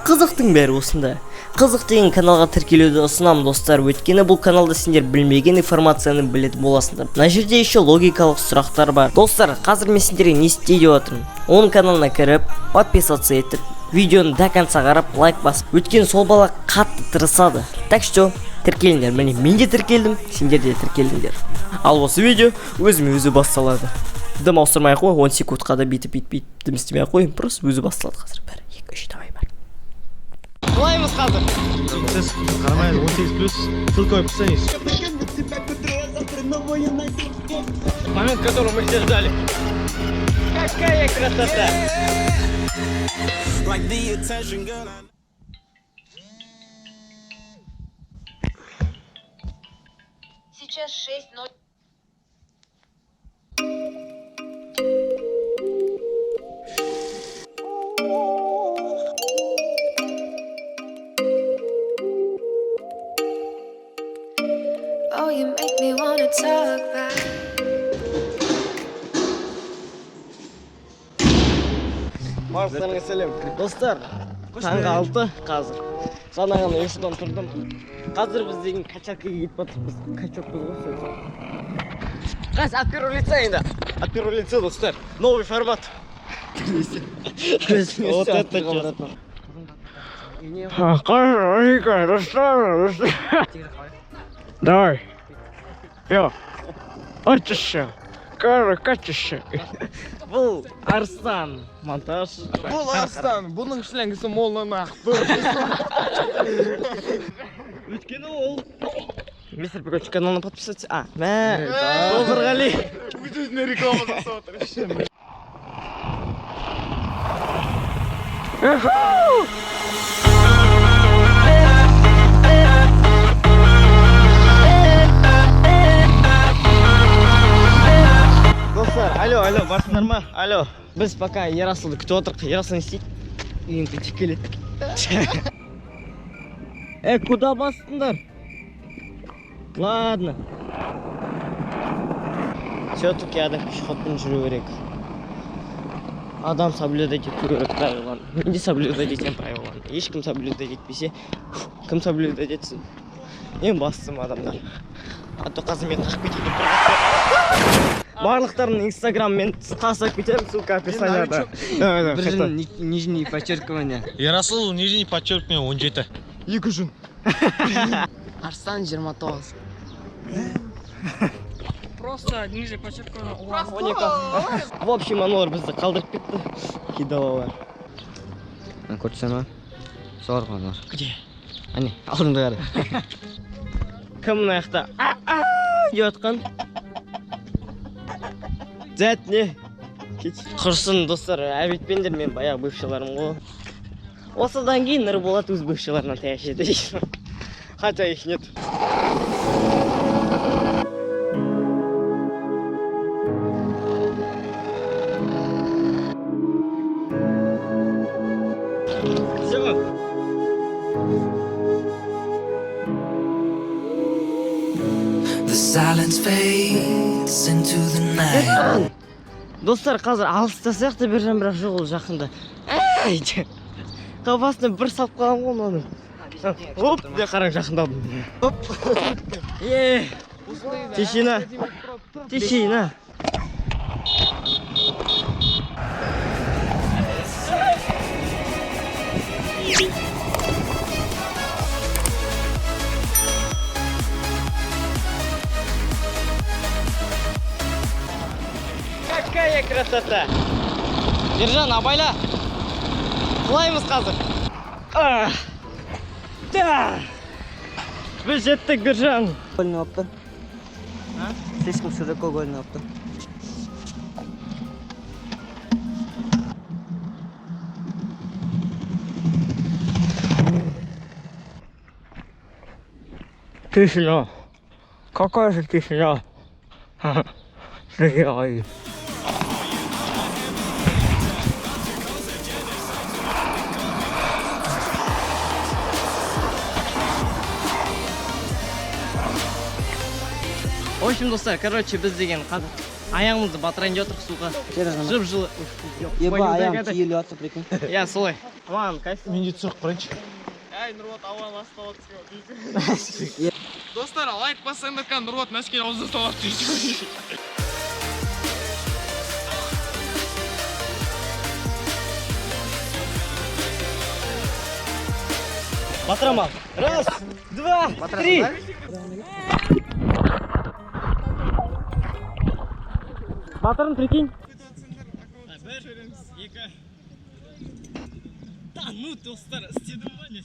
Қызықтың бәрі осында. Қызық деген каналға тіркелуді ұсынамын достар, өйткені бұл каналда сендер білмеген информацияны білетін боласыңдар. Мына жерде еще логикалық сұрақтар бар. Достар, қазір мен сендерге не істей деп отырмын. Оның каналына кіріп, подписаться етіп, видеоны до конца қарап, лайк басып. Өйткені сол бала қатты тырысады. Так что, тіркеліңдер. Міне мен де тіркелдім, сендер де тіркелдіңдер. Ал осы видео өзі басталады. Дым ауыстырмай ақ қой, 10 секундқа да бүйтіп дым істемей ақ қой, просто өзі басталады қазір. Бәрі 2-3 давай бар. Құлаймыз қазір. Сіз қарамайын 18+, ссылка в описании. Момент, который мы все ждали. Какая красота! Сейчас 6:00. Oh, you make me wanna talk back. Барлықтарыңа сәлем. Достар, таңғы 6 қазір. Жаңа ғана ұйқыдан тұрдым. Қазір біз деген качалкаға кетіп жатырмыз. Качокпыз ғой сөйтіп. Қас от первого лица енді. От первого лица, достар. Новый формат. Вот это честно. Давай. Йо. Очище. Качище. Бұл Арстан монтаж. Бұл Арстан, бұның шләңгісі молынан ақ. Өйткені ол Мистер Пикачу каналына подписаться. Толғырғали. Өзіне реклама жасап отыр. Достар, алло, барсыңдар ма? Алло. Біз пока Ерасылды күтіп отырық. Ерасыл не істейді? Үйін күтіп келеді. Куда бастыңдар? Ладно. Все-таки адам пешеходпен жүру керек. Адам соблюдать ету керек правиланы. Мен де соблюдать етем правиланы. Ешкім соблюдать етпесе, кім соблюдать етсін? Ең бастым адамдар. А то қазір мен қашып кетейін. Барлықтарын инстаграммен тасып кетемін, ссылка описанияда. Нижнее подчеркивание. Ерасыл, нижний подчеркивание 17. 2 жын. Арстан 29. Просто ниже подчеркивание. 12. В общем, аналар бізді қалдырып кетті. Кидалалар. Көрсен ма? Сорғанар. Где? Әне, алдында қара. Кім мына жақта? Деп атқан? Зәт не? Құрсын достар, әбетпендер, мен баяғы бывшыларым ғой. Осыдан кейін Нұрболат өз бывшыларынан таяқ жеді. Хотя их нет. Silence fades into the night. Достар, қазір алыста сияқты бержан, бірақ жоқ, ол жақында. Қабасына бір салып қалам ғой оның. Оп, де қараң, жақындадым. Оп. Тишина. Тишина. Какая красота! Ержан, абайла! Құлаймыз қазір! Да! Біз жеттік, Ержан! Гольный опты. Слишком широко гольный опты. Тишина. Какая же тишина? Ай. В общем, достар, короче, біз деген қазір аяғымызды батырайын деп отырық суға. Жып жылы. Еба аяғым тиеліп жатыр прикинь. Иә, солай. Аман, кайф. Мен де түсіріп қойыншы. Әй, Нұрболат ауаны астауат дейді. Достар, лайк бассаңдар қан Нұрболат нәскені ауызды ұстауат дейді. Батырама. Раз, два, три. Батырын прикинь. Да, ну, достар, істедім ба не?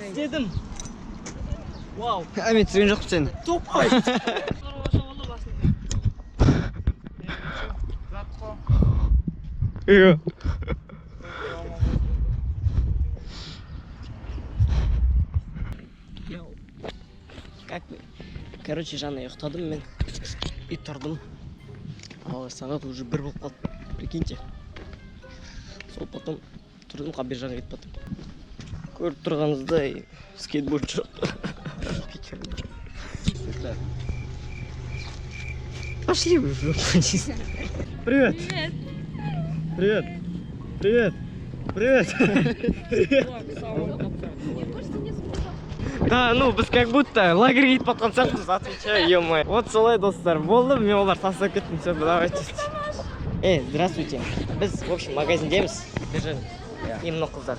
Істедім. Вау. Мен түсірген жоқпын сені. Топай. Как бы, короче, жаңа ұйықтадым мен и тұрдым. Ал сағат уже 1 болып қалды, прикиньте. Сол потом тұрдым, қабер жаға кетіп баттым. Көріп тұрғаныңыздай скейтборд жоқ. Пошли вы в жопу. Привет. Привет. Привет. Привет. Привет. Да, ну, біз как будто лагерьге кетіп баттқан сияқтымыз, отвечаю, ё-моё. Вот солай, достар, болды, мен олар тастап кеттім, все, давайте. Здравствуйте. Біз, в общем, магазиндеміз. Бежим. Немного қыздар.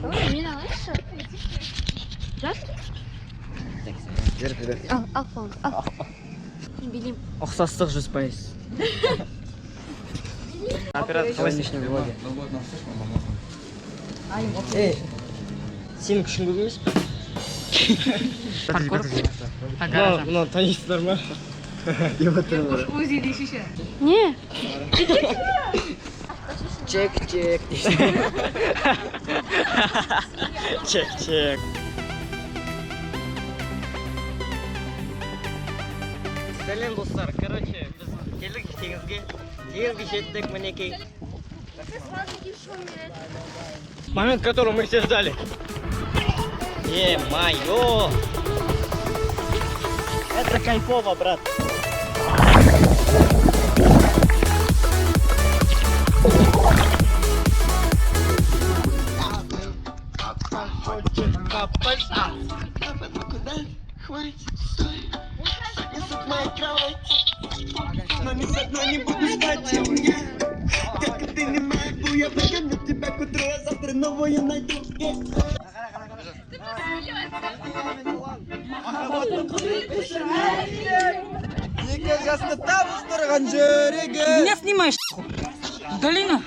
Мені налайшы? Жас? Ал, фон, ал. Мен білейм. Ұқсастық 100%. Оператор қалай істейшін блоге? Сенің күшің көп емес пе? Ну, танисыздар ма? Не? Чек. Чек. Сәлем достар, короче, біз келдік теңізге жеттік, мінекей. Момент, который мы все ждали. Е-мое! Это кайфово, брат. Но ни с одной не буду ждать меня. Как ты не могу, я прогоню тебя к утру, а завтра новую найду. Екі жасты табыстырған жүрегі. Меня снимаешь? Долина.